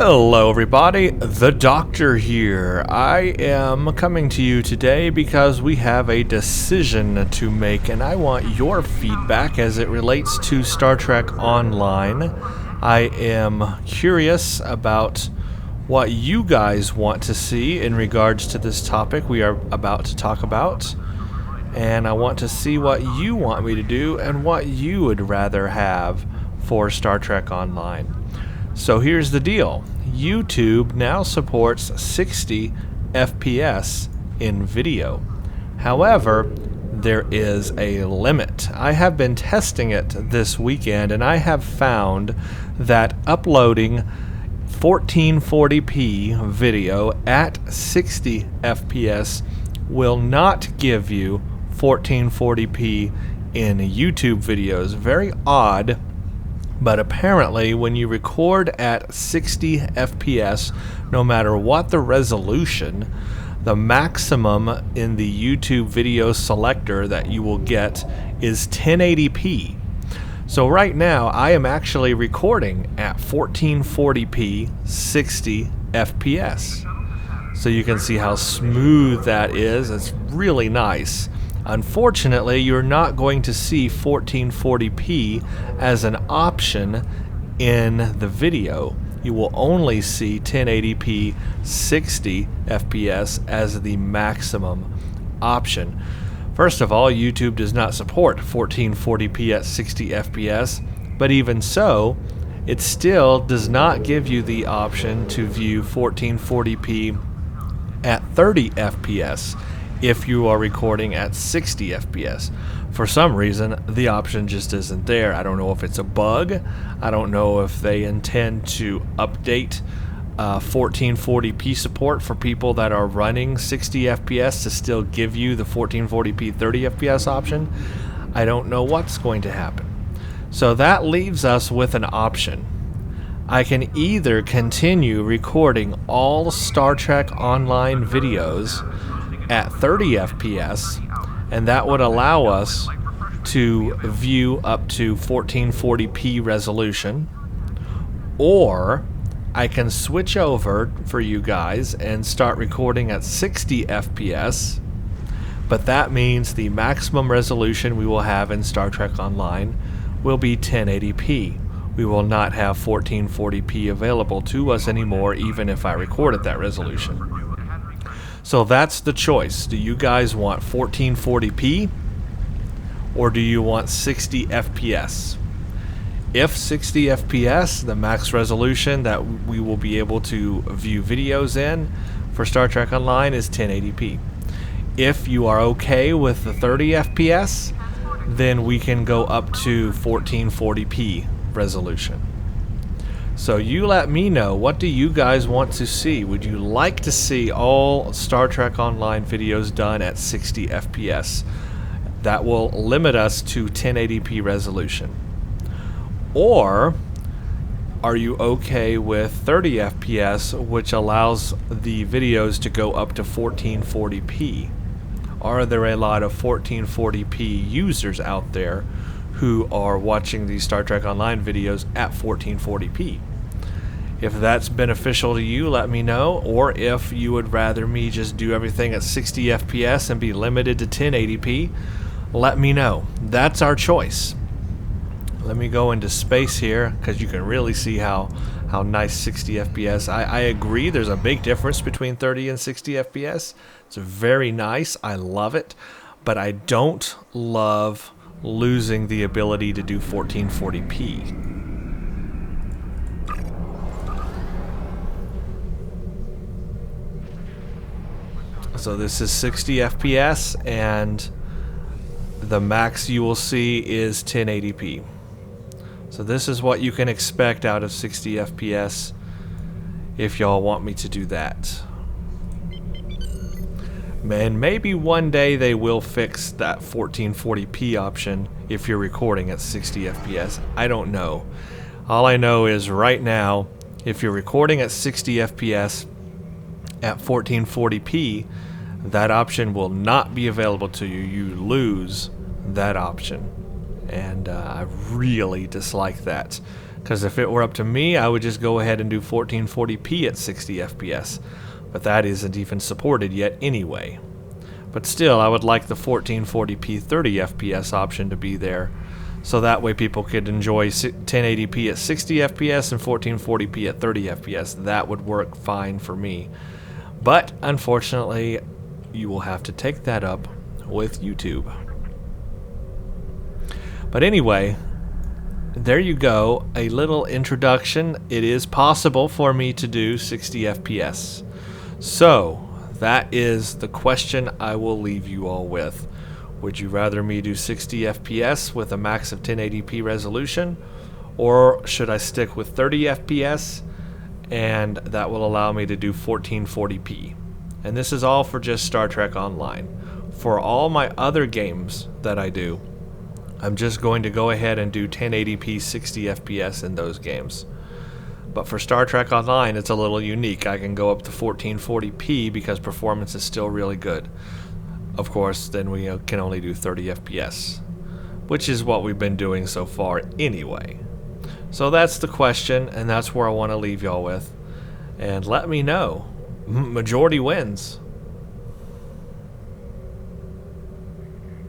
Hello everybody, the Doctor here. I am coming to you today because we have a decision to make and I want your feedback as it relates to Star Trek Online. I am curious about what you guys want to see in regards to this topic we are about to talk about. And I want to see what you want me to do and what you would rather have for Star Trek Online. So here's the deal. YouTube now supports 60 FPS in video. However, there is a limit. I have been testing it this weekend and I have found that uploading 1440p video at 60 FPS will not give you 1440p in YouTube videos. Very odd. But apparently, when you record at 60 FPS, no matter what the resolution, the maximum in the YouTube video selector that you will get is 1080p. So right now, I am actually recording at 1440p 60 FPS. So you can see how smooth that is. It's really nice. Unfortunately, you're not going to see 1440p as an option in the video. You will only see 1080p 60 FPS as the maximum option. First of all, YouTube does not support 1440p at 60 FPS, but even so, it still does not give you the option to view 1440p at 30 FPS. If you are recording at 60 FPS. For some reason, the option just isn't there. I don't know if it's a bug. I don't know if they intend to update 1440p support for people that are running 60 FPS to still give you the 1440p 30 FPS option. I don't know what's going to happen. So that leaves us with an option. I can either continue recording all Star Trek Online videos at 30 FPS, and that would allow us to view up to 1440p resolution, or I can switch over for you guys and start recording at 60 FPS, but that means the maximum resolution we will have in Star Trek Online will be 1080p. We will not have 1440p available to us anymore, even if I record at that resolution. So that's the choice. Do you guys want 1440p or do you want 60 FPS? If 60 FPS, the max resolution that we will be able to view videos in for Star Trek Online is 1080p. If you are okay with the 30 FPS, then we can go up to 1440p resolution. So you let me know, what do you guys want to see? Would you like to see all Star Trek Online videos done at 60 FPS? That will limit us to 1080p resolution. Or are you okay with 30 FPS, which allows the videos to go up to 1440p? Are there a lot of 1440p users out there who are watching these Star Trek Online videos at 1440p? If that's beneficial to you, let me know. Or if you would rather me just do everything at 60 FPS and be limited to 1080p, let me know. That's our choice. Let me go into space here because you can really see how nice 60 FPS. I agree there's a big difference between 30 and 60 FPS. It's very nice. I love it. But I don't love losing the ability to do 1440p. So this is 60 FPS and the max you will see is 1080p. So this is what you can expect out of 60 FPS if y'all want me to do that. Man, maybe one day they will fix that 1440p option if you're recording at 60 FPS. I don't know. All I know is right now, if you're recording at 60 FPS at 1440p, that option will not be available to you. You lose that option. And I really dislike that. Because if it were up to me, I would just go ahead and do 1440p at 60 FPS. But that isn't even supported yet anyway. But still, I would like the 1440p 30 FPS option to be there, so that way people could enjoy 1080p at 60 FPS and 1440p at 30 FPS. That would work fine for me. But unfortunately, you will have to take that up with YouTube. But anyway, there you go, a little introduction. It is possible for me to do 60 FPS. So, that is the question I will leave you all with. Would you rather me do 60 FPS with a max of 1080p resolution, or should I stick with 30 FPS and that will allow me to do 1440p? And this is all for just Star Trek Online. For all my other games that I do, I'm just going to go ahead and do 1080p 60 FPS in those games. But for Star Trek Online, it's a little unique. I can go up to 1440p because performance is still really good. Of course, then we can only do 30 FPS, which is what we've been doing so far anyway. So that's the question, and that's where I want to leave y'all with. And let me know. Majority wins.